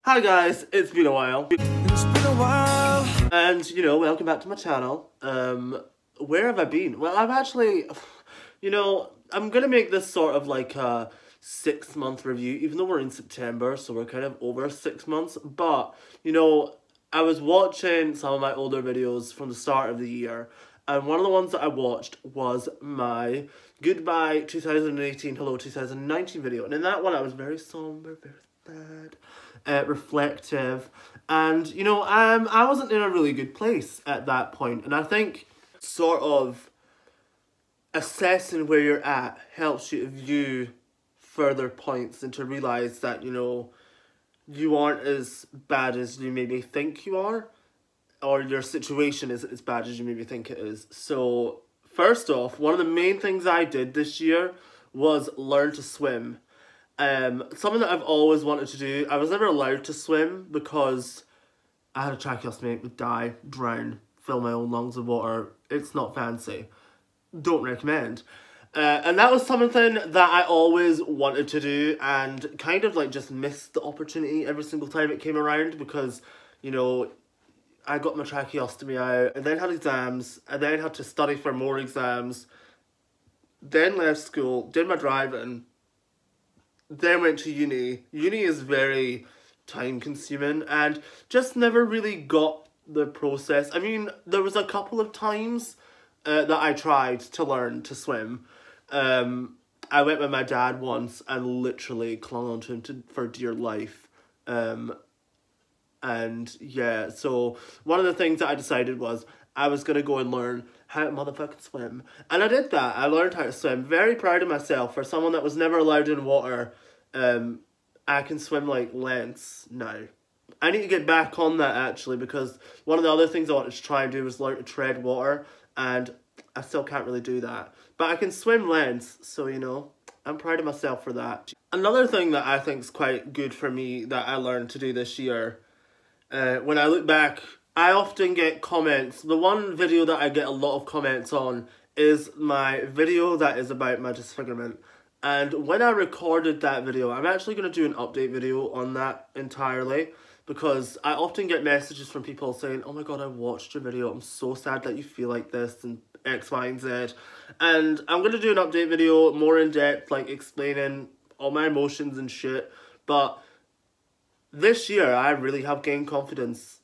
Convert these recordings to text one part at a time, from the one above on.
Hi guys, it's been a while. It's been a while. And, welcome back to my channel. Where have I been? Well, I've actually, I'm gonna make this sort of like a 6-month review, even though we're in September, so we're kind of over 6 months. But, I was watching some of my older videos from the start of the year, and one of the ones that I watched was my Goodbye 2018, Hello 2019 video. And in that one, I was very somber, very sad, reflective, and I wasn't in a really good place at that point. And I think sort of assessing where you're at helps you to view further points and to realize that you aren't as bad as you maybe think you are, or your situation isn't as bad as you maybe think it is. So first off, one of the main things I did this year was learn to swim. Something that I've always wanted to do. I was never allowed to swim because I had a tracheostomy, would die, drown, fill my own lungs with water. It's not fancy. Don't recommend. And that was something that I always wanted to do, and kind of like just missed the opportunity every single time it came around because, I got my tracheostomy out, and then had exams, and then had to study for more exams, then left school, did my driving, then went to uni. Uni is very time consuming and just never really got the process. I mean, there was a couple of times that I tried to learn to swim. I went with my dad once and literally clung onto him for dear life. And yeah, so one of the things that I decided was I was going to go and learn how to motherfucking swim. And I did that. I learned how to swim. Very proud of myself. For someone that was never allowed in water, I can swim like lengths now. I need to get back on that actually, because one of the other things I wanted to try and do was learn to tread water, and I still can't really do that. But I can swim lengths, so I'm proud of myself for that. Another thing that I think is quite good for me that I learned to do this year, when I look back, I often get comments. The one video that I get a lot of comments on is my video that is about my disfigurement. And when I recorded that video, I'm actually going to do an update video on that entirely, because I often get messages from people saying, oh my god, I watched your video, I'm so sad that you feel like this, and X, Y, and Z. And I'm going to do an update video more in depth, like explaining all my emotions and shit. But this year, I really have gained confidence.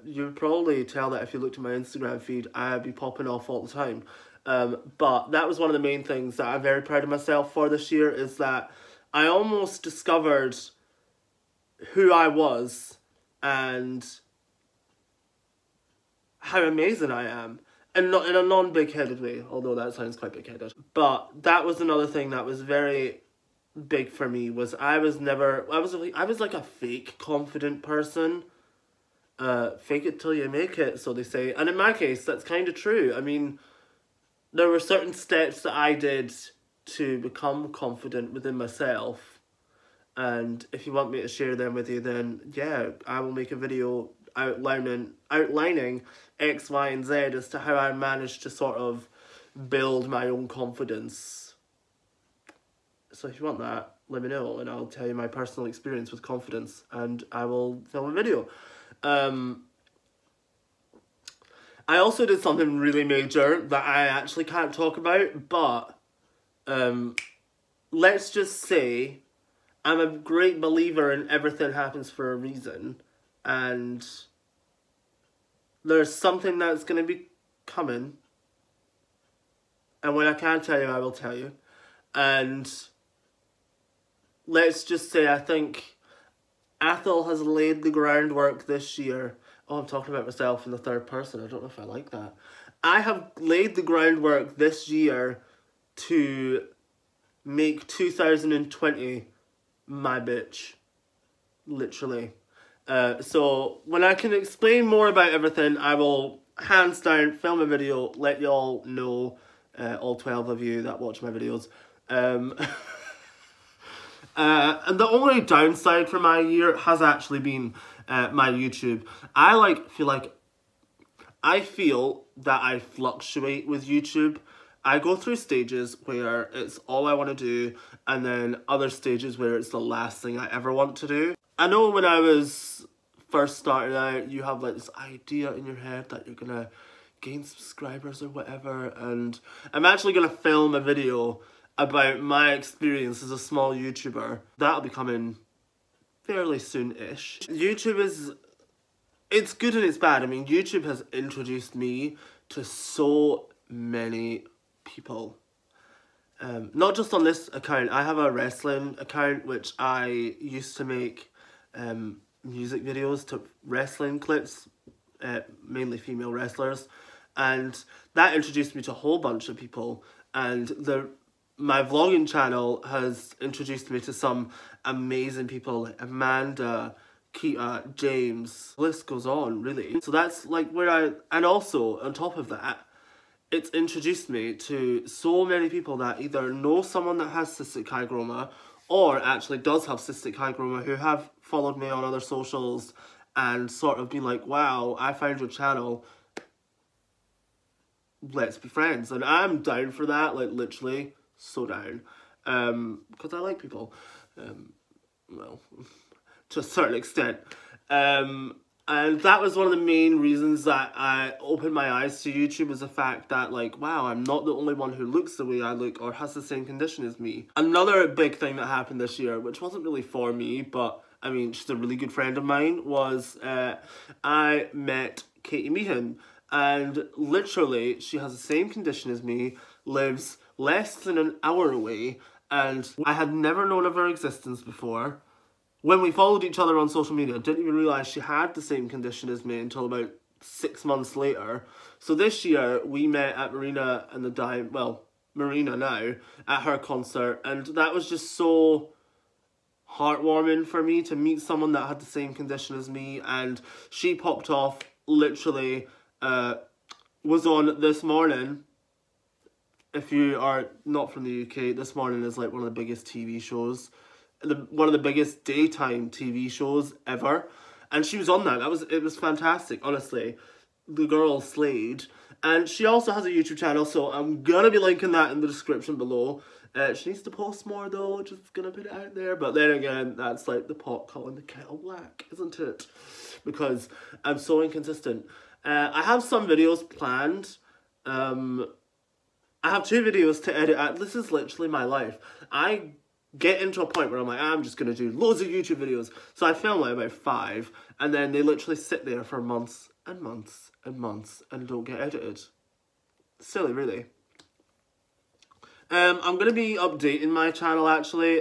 You'd probably tell that if you looked at my Instagram feed, I'd be popping off all the time. But that was one of the main things that I'm very proud of myself for this year, is that I almost discovered who I was and how amazing I am. And not in a non-big-headed way, although that sounds quite big-headed. But that was another thing that was very big for me, was I was like a fake confident person. Fake it till you make it, so they say. And in my case, that's kind of true. I mean, there were certain steps that I did to become confident within myself. And if you want me to share them with you, then yeah, I will make a video outlining X, Y, and Z as to how I managed to sort of build my own confidence. So if you want that, let me know, and I'll tell you my personal experience with confidence, and I will film a video. I also did something really major that I actually can't talk about, but let's just say I'm a great believer in everything happens for a reason, and there's something that's going to be coming, and when I can't tell you, I will tell you. And let's just say I think Athel has laid the groundwork this year. Oh, I'm talking about myself in the third person. I don't know if I like that. I have laid the groundwork this year to make 2020 my bitch. Literally. So when I can explain more about everything, I will hands down film a video, let y'all know, all 12 of you that watch my videos. And the only downside for my year has actually been my YouTube. I feel that I fluctuate with YouTube. I go through stages where it's all I want to do, and then other stages where it's the last thing I ever want to do. I know when I was first starting out, you have like this idea in your head that you're gonna gain subscribers or whatever, and I'm actually gonna film a video about my experience as a small YouTuber. That'll be coming fairly soon-ish. YouTube is, it's good and it's bad. I mean, YouTube has introduced me to so many people. Not just on this account. I have a wrestling account which I used to make music videos to wrestling clips, mainly female wrestlers, and that introduced me to a whole bunch of people. And my vlogging channel has introduced me to some amazing people like Amanda, Keita, James, the list goes on really. So that's like where and also on top of that, it's introduced me to so many people that either know someone that has cystic hygroma or actually does have cystic hygroma, who have followed me on other socials and sort of been like, wow, I found your channel, let's be friends. And I'm down for that, like literally so down, because I like people, well, to a certain extent, and that was one of the main reasons that I opened my eyes to YouTube, was the fact that, like, wow, I'm not the only one who looks the way I look or has the same condition as me. Another big thing that happened this year, which wasn't really for me, but I mean, she's a really good friend of mine, was I met Katie Meehan, and literally she has the same condition as me, lives less than an hour away, and I had never known of her existence before. When we followed each other on social media, I didn't even realise she had the same condition as me until about 6 months later. So this year, we met at Marina and Marina now, at her concert, and that was just so heartwarming for me to meet someone that had the same condition as me. And she popped off, literally, was on This Morning. If you are not from the UK, This Morning is like one of the biggest TV shows. One of the biggest daytime TV shows ever, and she was on that. It was fantastic, honestly. The girl slayed, and she also has a YouTube channel, so I'm gonna be linking that in the description below. She needs to post more though, just gonna put it out there. But then again, that's like the pot calling the kettle black, isn't it? Because I'm so inconsistent. I have some videos planned. I have 2 videos to edit. This is literally my life. I get into a point where I'm like, I'm just going to do loads of YouTube videos. So I film like about 5, and then they literally sit there for months and months and months and don't get edited. Silly, really. I'm going to be updating my channel actually,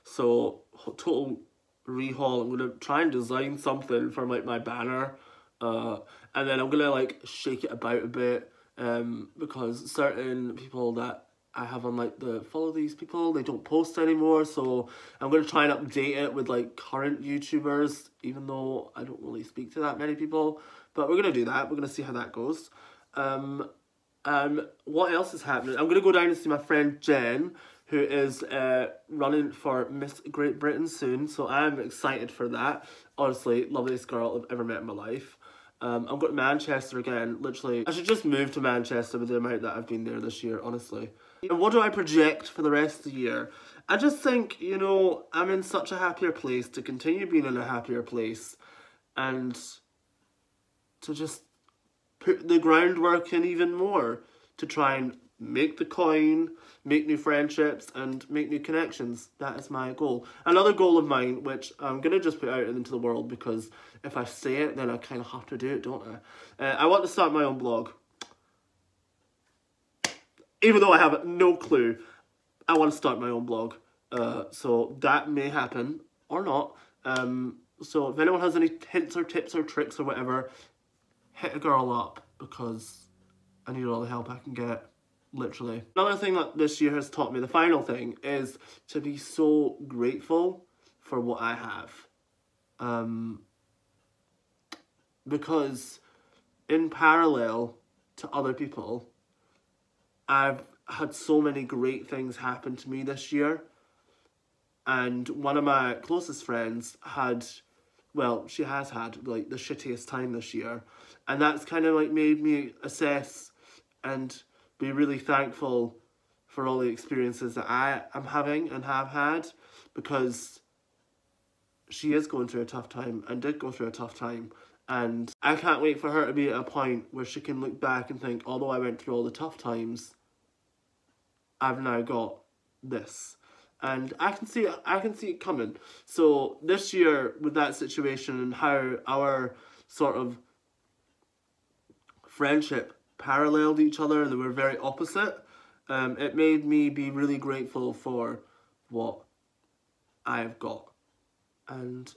so total rehaul. I'm going to try and design something for like my banner, and then I'm going to like shake it about a bit, because certain people that I have on like the follow these people, they don't post anymore, so I'm going to try and update it with like current YouTubers, even though I don't really speak to that many people, but we're going to do that. We're going to see how that goes. What else is happening? I'm going to go down and see my friend Jen, who is running for Miss Great Britain soon, so I'm excited for that. Honestly, loveliest girl I've ever met in my life. I'm going to Manchester again, literally. I should just move to Manchester with the amount that I've been there this year, honestly. And what do I project for the rest of the year? I just think, you know, I'm in such a happier place to continue being in a happier place, and to just put the groundwork in even more to try and make the coin, make new friendships, and make new connections. That is my goal. Another goal of mine, which I'm going to just put out into the world, because if I say it, then I kind of have to do it, don't I? I want to start my own blog. Even though I have no clue, I want to start my own blog. So that may happen, or not. So if anyone has any hints or tips or tricks or whatever, hit a girl up, because I need all the help I can get. Literally. Another thing that this year has taught me, the final thing, is to be so grateful for what I have. Because in parallel to other people, I've had so many great things happen to me this year. And one of my closest friends she has had like the shittiest time this year. And that's kind of like made me assess and be really thankful for all the experiences that I am having and have had, because she is going through a tough time and did go through a tough time. And I can't wait for her to be at a point where she can look back and think, although I went through all the tough times, I've now got this. And I can see it coming. So this year, with that situation and how our sort of friendship paralleled each other and they were very opposite, it made me be really grateful for what I've got. And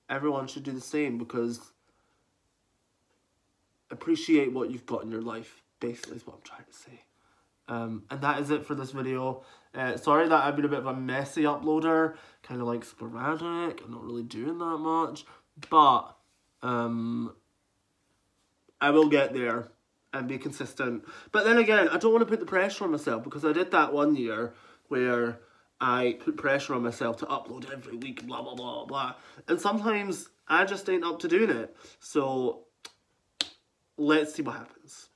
everyone should do the same, because appreciate what you've got in your life, basically, is what I'm trying to say. And that is it for this video. Sorry that I've been a bit of a messy uploader, kind of like sporadic, I'm not really doing that much, but I will get there and be consistent. But then again, I don't want to put the pressure on myself, because I did that one year where I put pressure on myself to upload every week, blah, blah, blah, blah. And sometimes I just ain't up to doing it. So let's see what happens.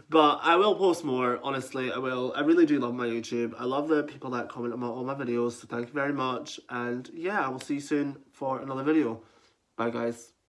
But I will post more, honestly, I will. I really do love my YouTube. I love the people that comment on all my videos, so thank you very much. And yeah, I will see you soon for another video. Bye, guys.